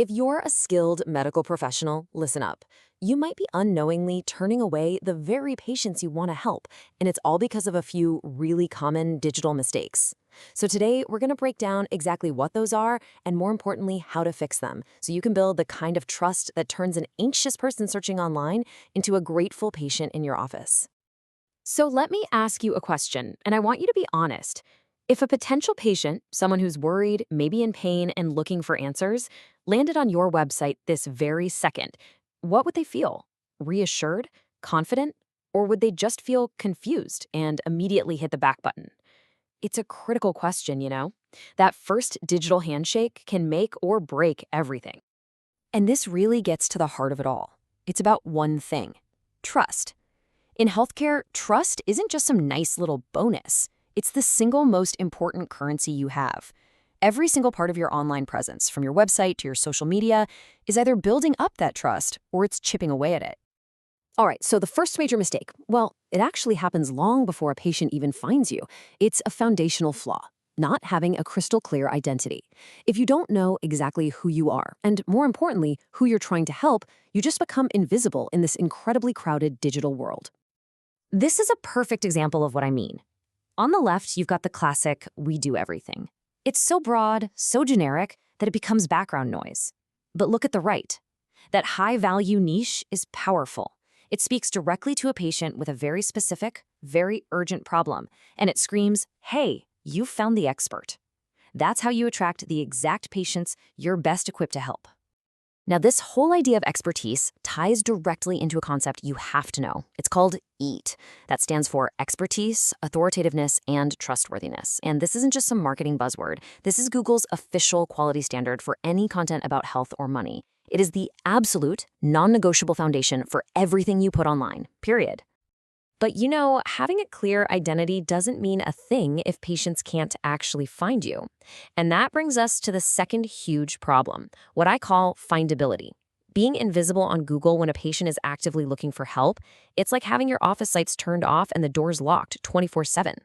If you're a skilled medical professional, listen up. You might be unknowingly turning away the very patients you want to help, and it's all because of a few really common digital mistakes. So today, we're going to break down exactly what those are, and more importantly, how to fix them, so you can build the kind of trust that turns an anxious person searching online into a grateful patient in your office. So let me ask you a question, and I want you to be honest. If a potential patient, someone who's worried, maybe in pain, and looking for answers, landed on your website this very second, what would they feel? Reassured? Confident? Or would they just feel confused and immediately hit the back button? It's a critical question, you know? That first digital handshake can make or break everything. And this really gets to the heart of it all. It's about one thing: trust. In healthcare, trust isn't just some nice little bonus. It's the single most important currency you have. Every single part of your online presence, from your website to your social media, is either building up that trust or it's chipping away at it. All right, so the first major mistake, well, it actually happens long before a patient even finds you. It's a foundational flaw: not having a crystal clear identity. If you don't know exactly who you are, and more importantly, who you're trying to help, you just become invisible in this incredibly crowded digital world. This is a perfect example of what I mean. On the left, you've got the classic "we do everything." It's so broad, so generic, that it becomes background noise. But look at the right. That high-value niche is powerful. It speaks directly to a patient with a very specific, very urgent problem, and it screams, "Hey, you found the expert." That's how you attract the exact patients you're best equipped to help. Now, this whole idea of expertise ties directly into a concept you have to know. It's called EAT. That stands for expertise, authoritativeness, and trustworthiness. And this isn't just some marketing buzzword. This is Google's official quality standard for any content about health or money. It is the absolute, non-negotiable foundation for everything you put online, period. But you know, having a clear identity doesn't mean a thing if patients can't actually find you. And that brings us to the second huge problem, what I call findability. Being invisible on Google when a patient is actively looking for help, it's like having your office lights turned off and the doors locked 24/7.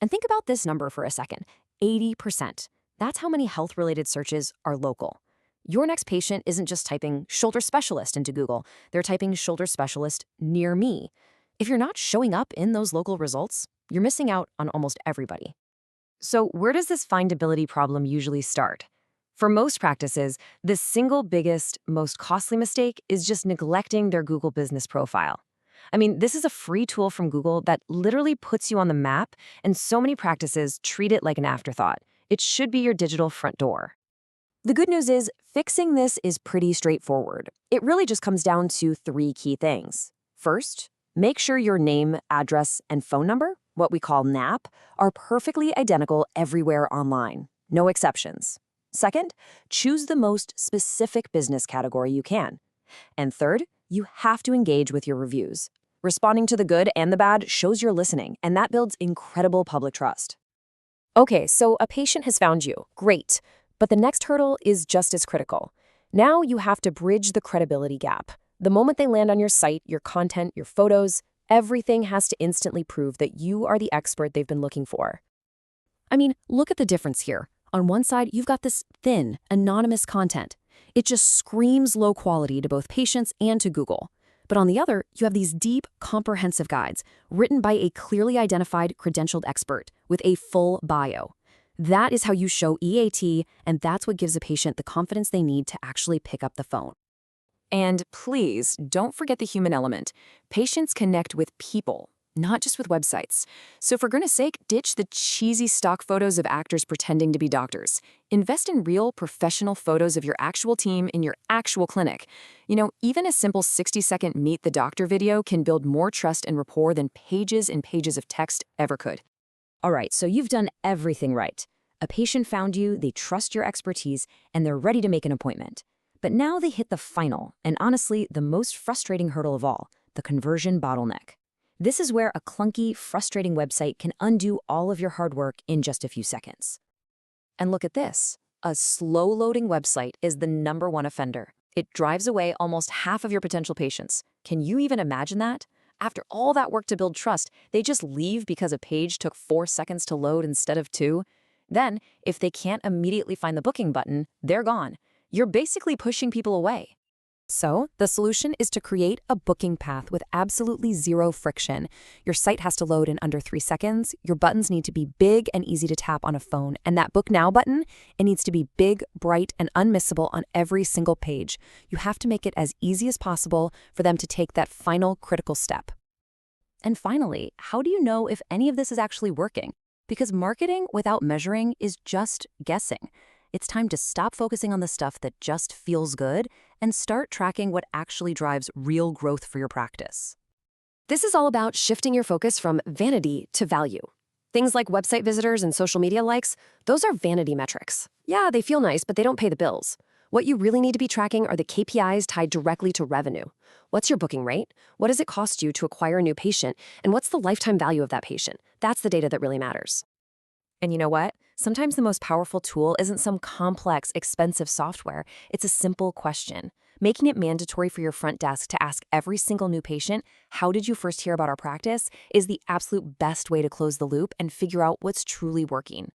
And think about this number for a second: 80%. That's how many health-related searches are local. Your next patient isn't just typing "shoulder specialist" into Google, they're typing "shoulder specialist near me." If you're not showing up in those local results, you're missing out on almost everybody. So where does this findability problem usually start? For most practices, the single biggest, most costly mistake is just neglecting their Google business profile. I mean, this is a free tool from Google that literally puts you on the map, and so many practices treat it like an afterthought. It should be your digital front door. The good news is, fixing this is pretty straightforward. It really just comes down to three key things. First, make sure your name, address, and phone number, what we call NAP, are perfectly identical everywhere online. No exceptions. Second, choose the most specific business category you can. And third, you have to engage with your reviews. Responding to the good and the bad shows you're listening, and that builds incredible public trust. Okay, so a patient has found you. Great. But the next hurdle is just as critical. Now you have to bridge the credibility gap. The moment they land on your site, your content, your photos, everything has to instantly prove that you are the expert they've been looking for. I mean, look at the difference here. On one side, you've got this thin, anonymous content. It just screams low quality to both patients and to Google. But on the other, you have these deep, comprehensive guides written by a clearly identified, credentialed expert with a full bio. That is how you show EAT, and that's what gives a patient the confidence they need to actually pick up the phone. And please, don't forget the human element. Patients connect with people, not just with websites. So for goodness sake, ditch the cheesy stock photos of actors pretending to be doctors. Invest in real, professional photos of your actual team in your actual clinic. You know, even a simple 60-second Meet the Doctor video can build more trust and rapport than pages and pages of text ever could. All right, so you've done everything right. A patient found you, they trust your expertise, and they're ready to make an appointment. But now they hit the final, and honestly, the most frustrating hurdle of all, the conversion bottleneck. This is where a clunky, frustrating website can undo all of your hard work in just a few seconds. And look at this. A slow-loading website is the #1 offender. It drives away almost half of your potential patients. Can you even imagine that? After all that work to build trust, they just leave because a page took 4 seconds to load instead of 2? Then, if they can't immediately find the booking button, they're gone. You're basically pushing people away. So, the solution is to create a booking path with absolutely zero friction. Your site has to load in under 3 seconds, your buttons need to be big and easy to tap on a phone, and that Book Now button, it needs to be big, bright, and unmissable on every single page. You have to make it as easy as possible for them to take that final critical step. And finally, how do you know if any of this is actually working? Because marketing without measuring is just guessing. It's time to stop focusing on the stuff that just feels good and start tracking what actually drives real growth for your practice. This is all about shifting your focus from vanity to value. Things like website visitors and social media likes, those are vanity metrics. Yeah, they feel nice, but they don't pay the bills. What you really need to be tracking are the KPIs tied directly to revenue. What's your booking rate? What does it cost you to acquire a new patient? And what's the lifetime value of that patient? That's the data that really matters. And you know what? Sometimes the most powerful tool isn't some complex, expensive software. It's a simple question. Making it mandatory for your front desk to ask every single new patient, "How did you first hear about our practice?" is the absolute best way to close the loop and figure out what's truly working.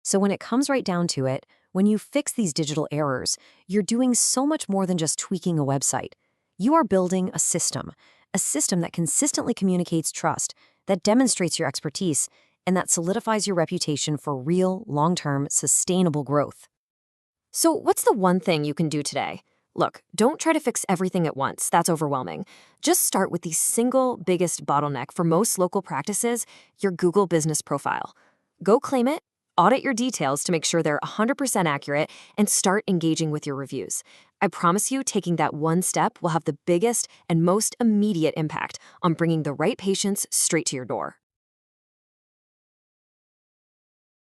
So when it comes right down to it, when you fix these digital errors, you're doing so much more than just tweaking a website. You are building a system that consistently communicates trust, that demonstrates your expertise, and that solidifies your reputation for real, long-term, sustainable growth. So what's the one thing you can do today? Look, don't try to fix everything at once. That's overwhelming. Just start with the single biggest bottleneck for most local practices, your Google business profile. Go claim it, audit your details to make sure they're 100% accurate, and start engaging with your reviews. I promise you, taking that one step will have the biggest and most immediate impact on bringing the right patients straight to your door.